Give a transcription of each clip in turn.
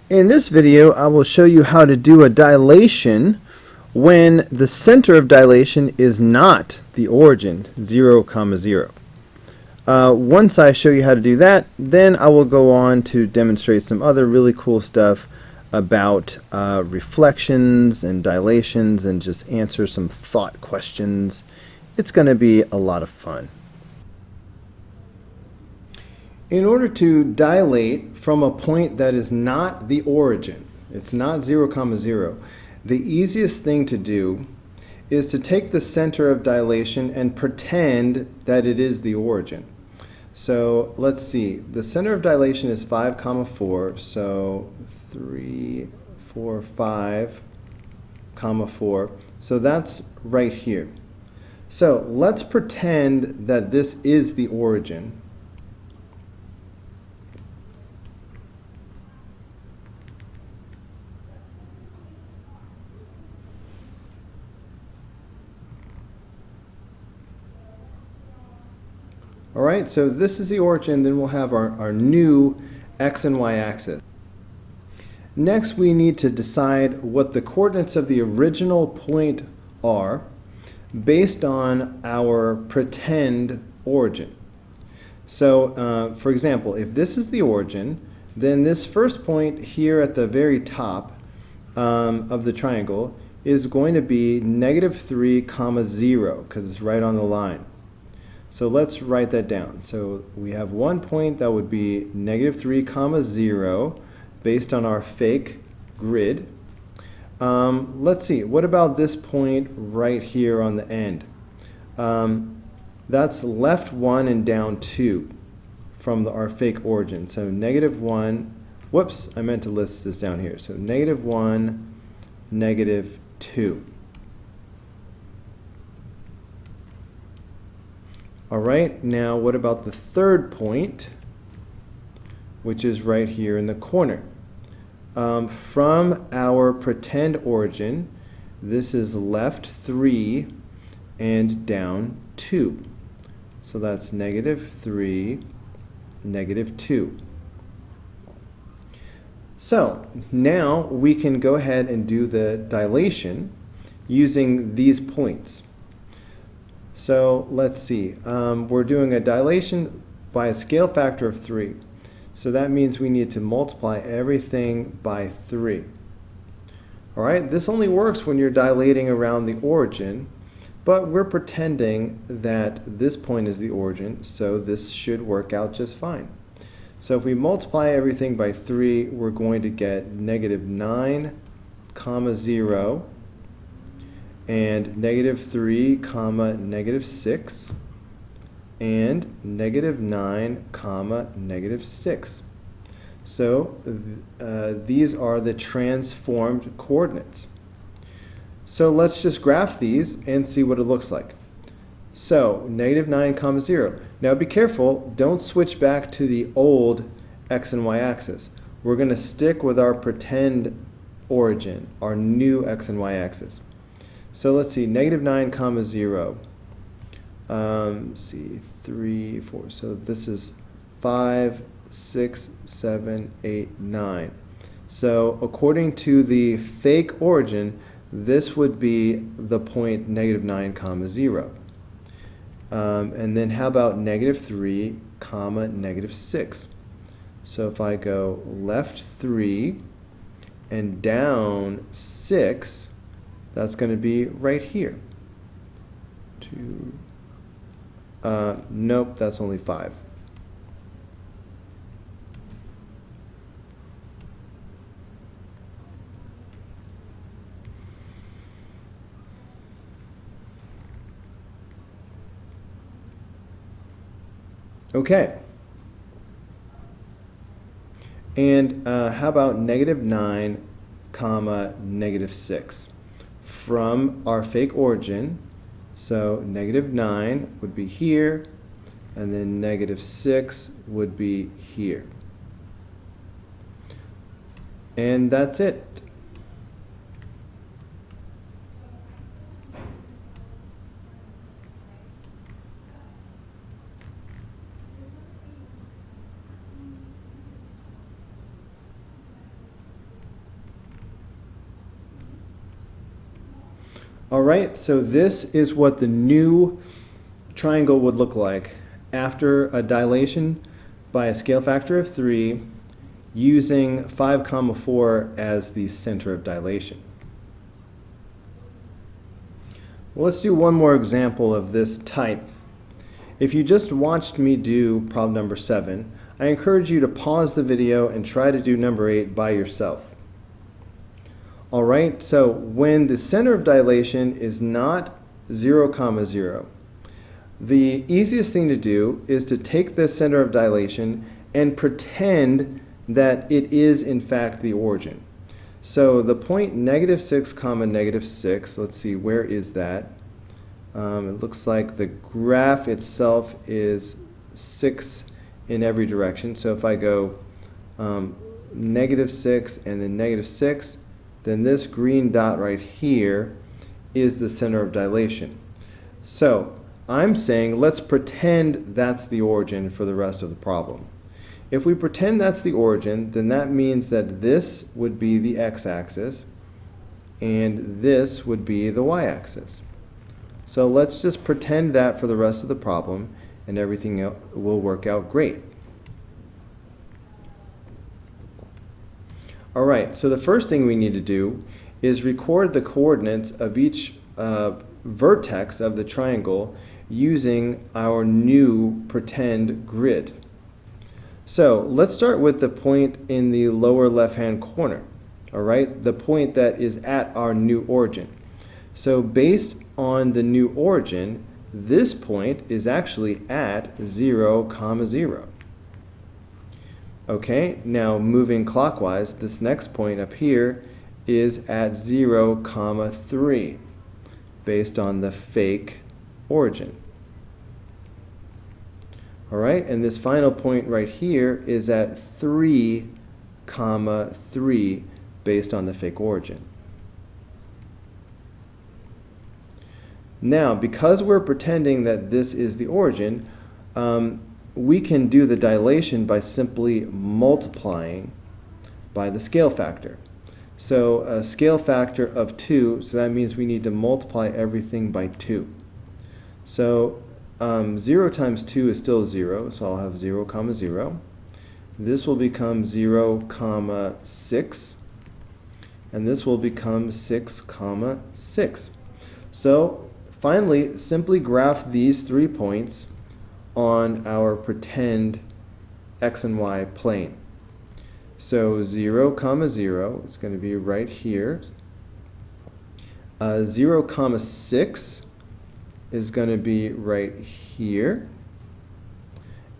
In this video, I will show you how to do a dilation when the center of dilation is not the origin, 0, 0. Once I show you how to do that, then I will go on to demonstrate some other really cool stuff about reflections and dilations and just answer some thought questions. It's going to be a lot of fun. In order to dilate from a point that is not the origin, it's not 0, 0, the easiest thing to do is to take the center of dilation and pretend that it is the origin. So let's see, the center of dilation is 5, 4, so 3, 4, 5, 4. So that's right here. So let's pretend that this is the origin. All right, so this is the origin, then we'll have our new x and y axis. Next, we need to decide what the coordinates of the original point are based on our pretend origin. So, for example, if this is the origin, then this first point here at the very top of the triangle is going to be -3, 0, because it's right on the line. So let's write that down. So we have one point that would be -3, 0 based on our fake grid. Let's see, what about this point right here on the end? That's left 1 and down 2 from our fake origin. So -1, whoops, I meant to list this down here. So -1, -2. All right, now what about the third point, which is right here in the corner? From our pretend origin, this is left 3 and down 2. So that's -3, -2. So now we can go ahead and do the dilation using these points. So let's see, we're doing a dilation by a scale factor of 3. So that means we need to multiply everything by 3. All right, this only works when you're dilating around the origin, but we're pretending that this point is the origin, so this should work out just fine. So if we multiply everything by 3, we're going to get -9, 0, and -3, -6, and -9, -6. So these are the transformed coordinates. So let's just graph these and see what it looks like. So -9, 0. Now be careful, don't switch back to the old x and y axis. We're going to stick with our pretend origin, our new x and y axis. So let's see, -9, 0. See, 3, 4. So this is 5, 6, 7, 8, 9. So according to the fake origin, this would be the point -9, 0. And then how about -3, -6? So if I go left 3 and down 6, that's going to be right here. 2. Nope, that's only 5. Okay. And how about -9, -6? From our fake origin, so -9 would be here, and then -6 would be here. And that's it. Alright, so this is what the new triangle would look like after a dilation by a scale factor of 3 using 5, 4 as the center of dilation. Let's do one more example of this type. If you just watched me do problem number 7, I encourage you to pause the video and try to do number 8 by yourself. Alright, so when the center of dilation is not 0, 0, the easiest thing to do is to take the center of dilation and pretend that it is in fact the origin. So the point -6, -6, let's see, where is that? It looks like the graph itself is 6 in every direction. So if I go -6 and then -6, then this green dot right here is the center of dilation. So I'm saying let's pretend that's the origin for the rest of the problem. If we pretend that's the origin, then that means that this would be the x-axis and this would be the y-axis. So let's just pretend that for the rest of the problem and everything will work out great. Alright, so the first thing we need to do is record the coordinates of each vertex of the triangle using our new pretend grid. So let's start with the point in the lower left-hand corner, alright, the point that is at our new origin. So based on the new origin, this point is actually at 0, 0. Okay, now moving clockwise, this next point up here is at 0, 3, based on the fake origin. Alright, and this final point right here is at 3, 3, based on the fake origin. Now, because we're pretending that this is the origin, we can do the dilation by simply multiplying by the scale factor. So a scale factor of 2, so that means we need to multiply everything by 2. So 0 times 2 is still 0, so I'll have 0, 0. This will become 0, 6, and this will become 6, 6. So finally, simply graph these 3 points on our pretend x and y plane. So 0, 0 is going to be right here. 0, 6 is going to be right here.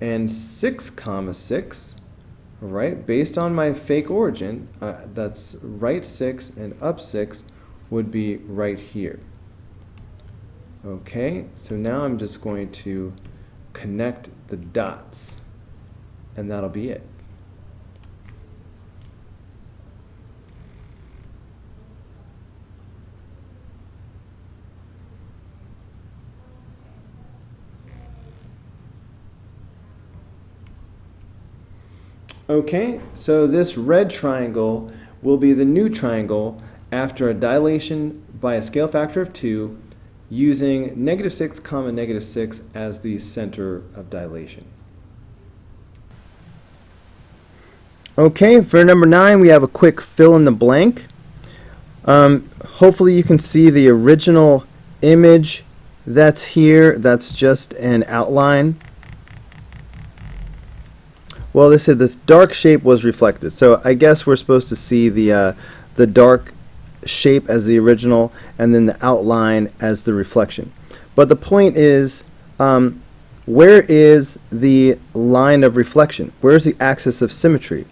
And 6, 6, right, based on my fake origin, that's right 6 and up 6 would be right here. Okay, so now I'm just going to connect the dots, and that'll be it. Okay, so this red triangle will be the new triangle after a dilation by a scale factor of 2 using -6, -6 as the center of dilation. Okay, for number 9 we have a quick fill in the blank. Hopefully you can see the original image that's here. That's just an outline. Well, they said the dark shape was reflected, so I guess we're supposed to see the dark shape as the original and then the outline as the reflection. But the point is, where is the line of reflection? Where's the axis of symmetry?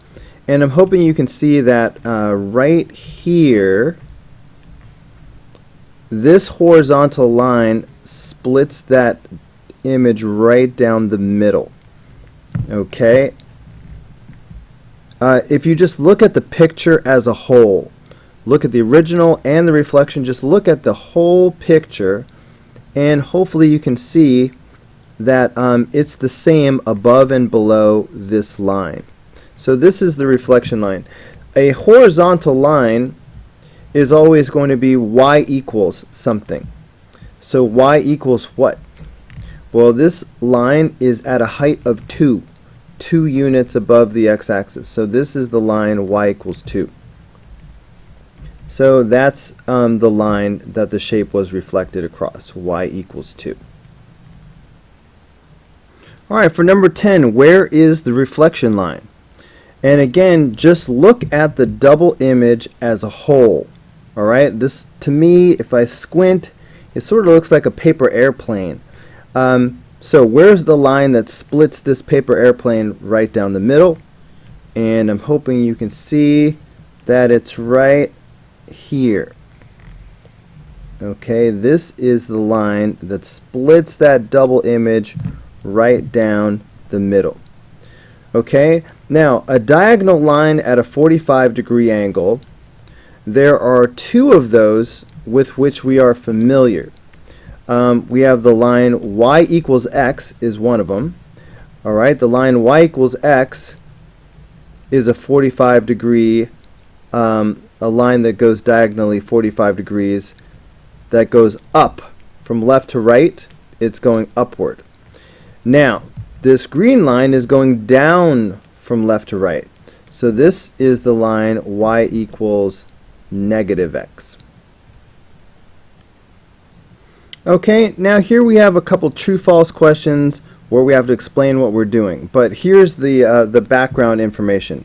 And I'm hoping you can see that right here, this horizontal line splits that image right down the middle. Okay? If you just look at the picture as a whole, look at the original and the reflection, just look at the whole picture, and hopefully you can see that it's the same above and below this line. So this is the reflection line. A horizontal line is always going to be y equals something. So y equals what? Well, this line is at a height of 2 units above the x-axis. So this is the line y equals 2. So that's the line that the shape was reflected across, y equals 2. All right, for number 10, where is the reflection line? And again, just look at the double image as a whole. All right, this, to me, if I squint, it sort of looks like a paper airplane. So where's the line that splits this paper airplane? Right down the middle. And I'm hoping you can see that it's right here. Okay, this is the line that splits that double image right down the middle. Okay, now a diagonal line at a 45-degree angle, there are two of those with which we are familiar. We have the line y equals x is one of them. All right, the line y equals x is a 45-degree, a line that goes diagonally 45 degrees, that goes up from left to right. It's going upward. Now, this green line is going down from left to right. So this is the line y equals negative x. Okay, now here we have a couple true-false questions where we have to explain what we're doing. But here's the background information.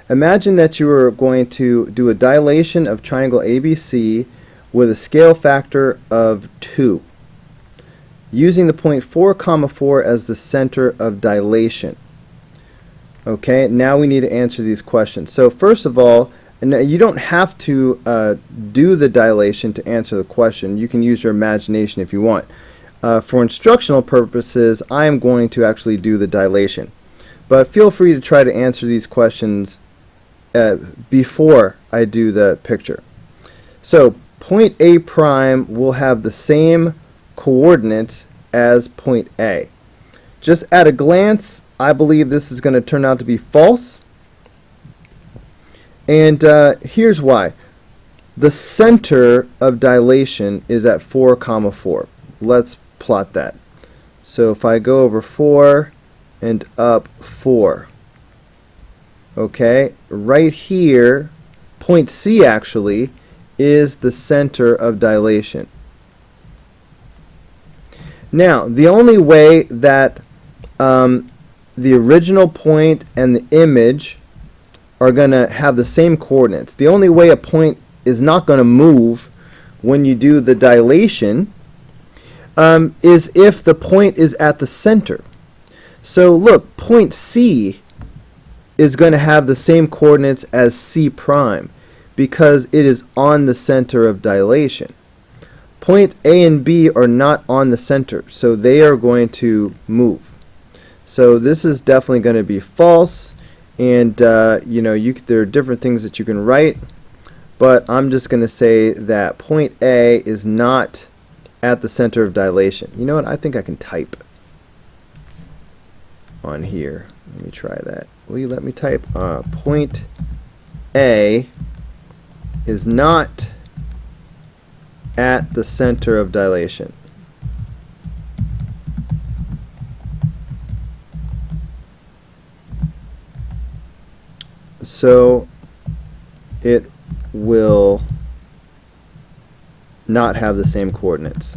Imagine that you are going to do a dilation of triangle ABC with a scale factor of 2, using the point 4, 4 as the center of dilation. Okay, now we need to answer these questions. So first of all, and you don't have to do the dilation to answer the question. You can use your imagination if you want. For instructional purposes, I am going to actually do the dilation. But feel free to try to answer these questions before I do the picture. So point A prime will have the same coordinates as point A. Just at a glance, I believe this is going to turn out to be false. And here's why. The center of dilation is at 4, 4. Let's plot that. So if I go over 4 and up 4, okay, right here, point C actually is the center of dilation. Now, the only way that the original point and the image are going to have the same coordinates. The only way a point is not going to move when you do the dilation is if the point is at the center. So look, point C is going to have the same coordinates as C prime because it is on the center of dilation. Point A and B are not on the center, so they are going to move. So this is definitely going to be false. And you know, there are different things that you can write, but I'm just going to say that point A is not at the center of dilation. You know what? I think I can type on here. Let me try that. Will you let me type? Point A is not at the center of dilation. So it will not have the same coordinates.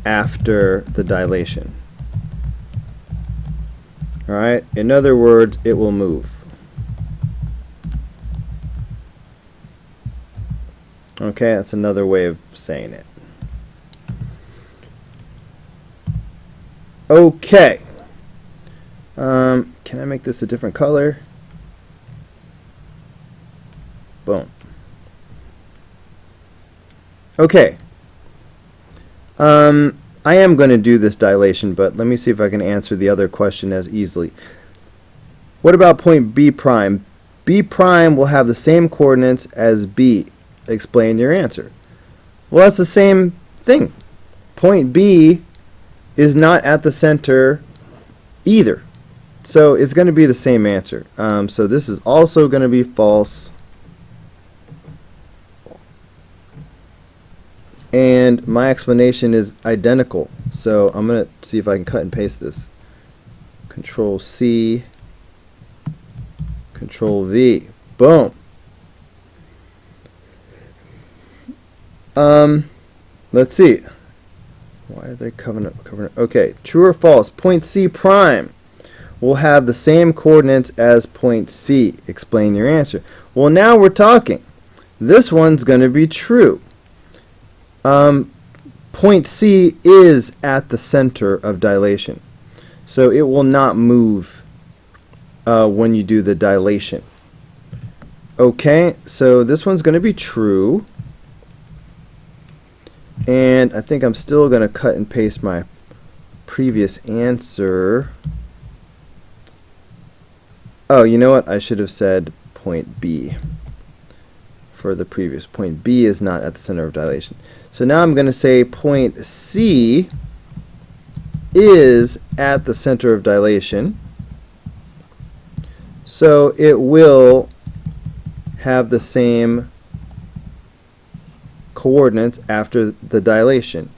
After the dilation. All right, in other words, it will move. Okay, that's another way of saying it. Okay. Can I make this a different color? Boom. Okay. I am going to do this dilation, but let me see if I can answer the other question as easily. What about point B prime? B prime will have the same coordinates as B. Explain your answer. Well, that's the same thing. Point B is not at the center either. So it's going to be the same answer. So this is also going to be false. And my explanation is identical. So I'm going to see if I can cut and paste this. Control C, Control V. Boom. Let's see. Why are they covering it? Okay, true or false? Point C prime will have the same coordinates as point C. Explain your answer. Well, now we're talking. This one's going to be true. Point C is at the center of dilation, so it will not move when you do the dilation. Okay, so this one's going to be true. And I think I'm still going to cut and paste my previous answer. Oh, you know what? I should have said point B for the previous. Point B is not at the center of dilation. So now I'm going to say point C is at the center of dilation. So it will have the same coordinates after the dilation.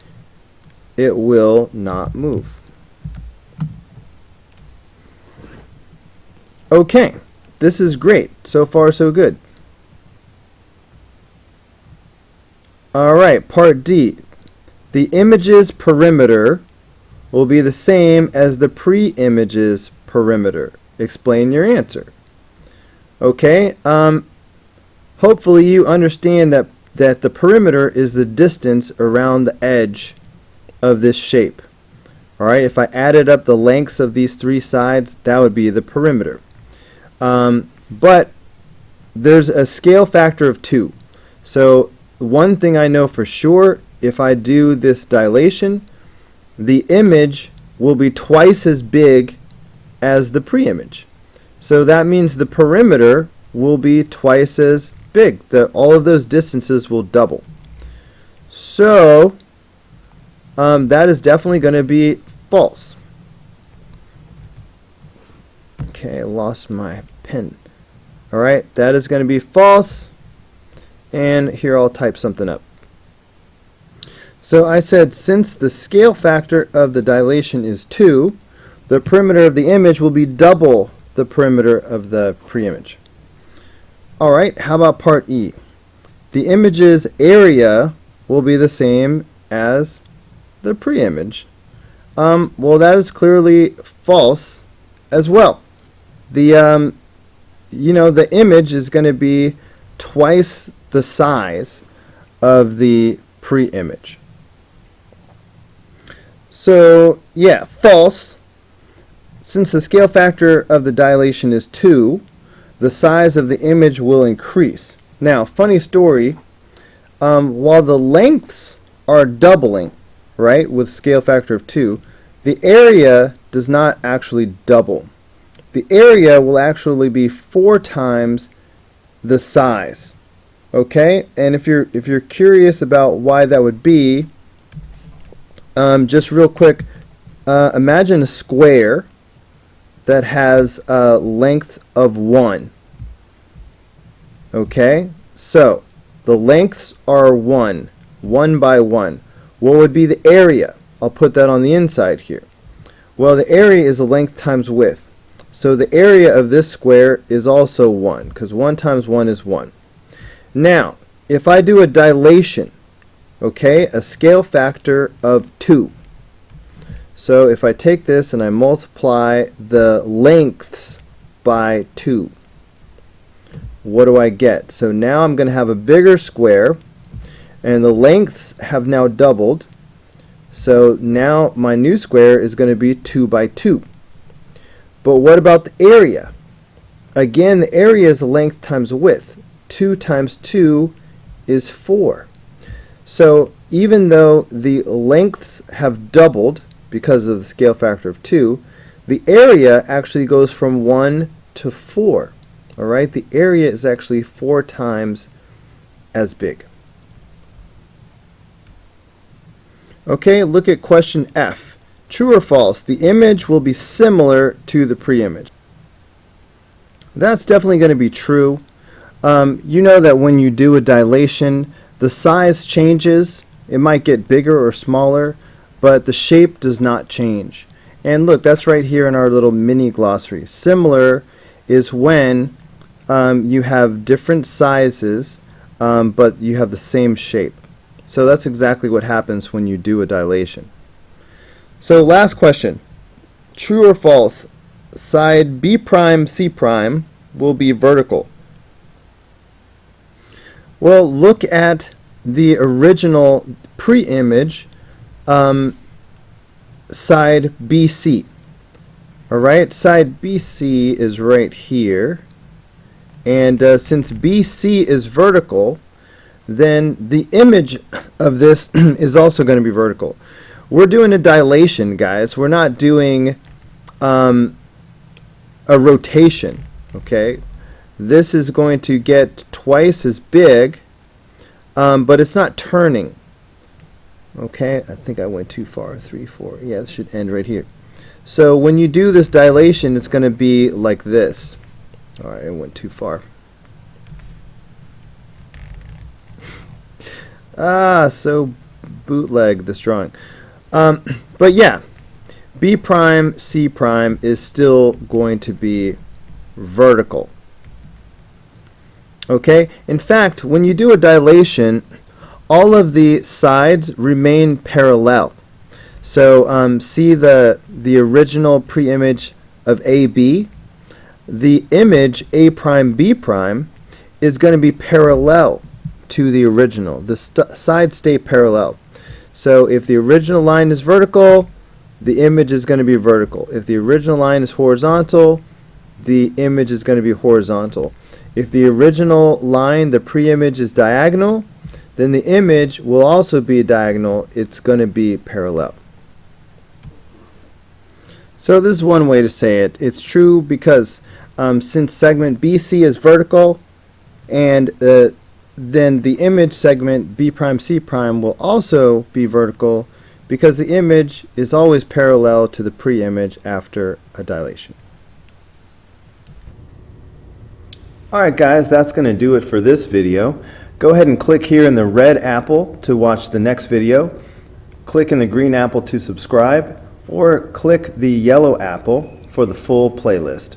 It will not move. Okay, this is great. So far, so good. Alright, part D. The image's perimeter will be the same as the pre-image's perimeter. Explain your answer. Okay, hopefully you understand that the perimeter is the distance around the edge of this shape. Alright, if I added up the lengths of these three sides, that would be the perimeter. But there's a scale factor of 2. So one thing I know for sure, if I do this dilation, the image will be twice as big as the pre-image. So that means the perimeter will be twice as big. All of those distances will double. So that is definitely going to be false. Okay, I lost my pen. Alright, that is going to be false. And here I'll type something up. So I said since the scale factor of the dilation is 2, the perimeter of the image will be double the perimeter of the pre-image. Alright, how about part E? The image's area will be the same as the pre-image. Well, that is clearly false as well. The image is going to be twice the size of the pre-image. So, yeah, false. Since the scale factor of the dilation is 2, the size of the image will increase. Now, funny story, while the lengths are doubling, right, with scale factor of 2, the area does not actually double. The area will actually be 4 times the size. Okay, and if you're curious about why that would be, just real quick, imagine a square that has a length of 1. Okay, so the lengths are 1 by 1. What would be the area? I'll put that on the inside here. Well, the area is the length times width. So the area of this square is also 1, because 1 times 1 is 1. Now, if I do a dilation, okay, a scale factor of 2. So if I take this and I multiply the lengths by 2, what do I get? So now I'm going to have a bigger square, and the lengths have now doubled. So now my new square is going to be 2 by 2. But what about the area? Again, the area is the length times width. 2 times 2 is 4. So even though the lengths have doubled because of the scale factor of 2, the area actually goes from 1 to 4. Alright, the area is actually 4 times as big. Okay, look at question F. True or false? The image will be similar to the pre-image. That's definitely going to be true. You know that when you do a dilation, the size changes. It might get bigger or smaller, but the shape does not change. And look, that's right here in our little mini glossary. Similar is when you have different sizes, but you have the same shape. So that's exactly what happens when you do a dilation. So last question. True or false? Side B prime C prime will be vertical. Well, look at the original pre-image side BC. Alright, side BC is right here. And since BC is vertical, then the image of this is also going to be vertical. We're doing a dilation, guys. We're not doing a rotation. Okay, this is going to get twice as big, but it's not turning. Okay, I think I went too far. 3, 4. Yeah, this should end right here. So when you do this dilation, it's going to be like this. All right, I went too far. So bootleg this drawing. But yeah, B prime, C prime is still going to be vertical. Okay, in fact, when you do a dilation, all of the sides remain parallel. So see the original pre-image of AB. The image A prime B prime is going to be parallel to the original. The sides stay parallel. So if the original line is vertical, the image is going to be vertical. If the original line is horizontal, the image is going to be horizontal. If the original line, the pre-image, is diagonal, then the image will also be diagonal. It's going to be parallel. So this is one way to say it. It's true because since segment BC is vertical, and then the image segment B prime C prime will also be vertical because the image is always parallel to the pre-image after a dilation. Alright guys, that's going to do it for this video. Go ahead and click here in the red apple to watch the next video. Click in the green apple to subscribe, or click the yellow apple for the full playlist.